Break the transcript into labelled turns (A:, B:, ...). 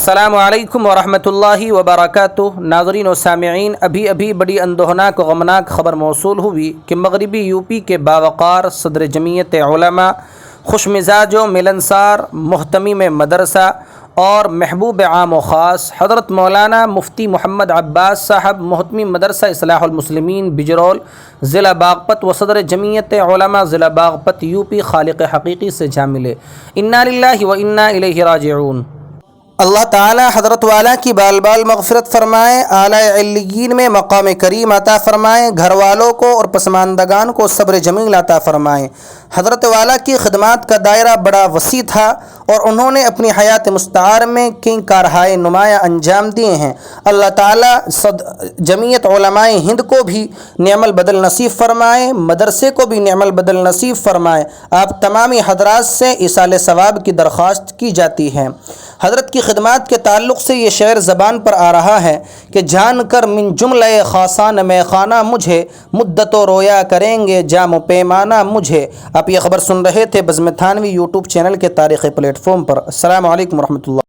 A: السلام علیکم ورحمۃ اللہ وبرکاتہ۔ ناظرین و سامعین، ابھی بڑی اندوہناک و غمناک خبر موصول ہوئی کہ مغربی یو پی کے باوقار صدر جمعیت علماء، خوش مزاج و ملنسار، محتمم مدرسہ اور محبوب عام و خاص حضرت مولانا مفتی محمد عباس صاحب، محتمم مدرسہ اصلاح المسلمین بجرول، ضلع باغپت و صدر جمعیت علماء ضلع باغپت یو پی خالق حقیقی سے جا ملے۔ انا للہ و انا الیہ راجعون۔ اللہ تعالی حضرت والا کی بال بال مغفرت فرمائے، اعلیٰ علیین میں مقام کریم عطا فرمائے، گھر والوں کو اور پسماندگان کو صبر جمیل عطا فرمائے۔ حضرت والا کی خدمات کا دائرہ بڑا وسیع تھا اور انہوں نے اپنی حیات مستعار میں کئی کارہائے نمایاں انجام دیے ہیں۔ اللہ تعالی جمعیت علماء ہند کو بھی نعم البدل نصیب فرمائے، مدرسے کو بھی نعم البدل نصیب فرمائے۔ آپ تمامی حضرات سے ایصال ثواب کی درخواست کی جاتی ہے۔ حضرت کی خدمات کے تعلق سے یہ شعر زبان پر آ رہا ہے کہ جان کر من جملہ خاصان میں خانہ مجھے، مدت و رویا کریں گے جام و پیمانہ مجھے۔ آپ یہ خبر سن رہے تھے بزم تھانوی یوٹیوب چینل کے تاریخی پلیٹ فارم پر۔ السلام علیکم ورحمۃ اللہ۔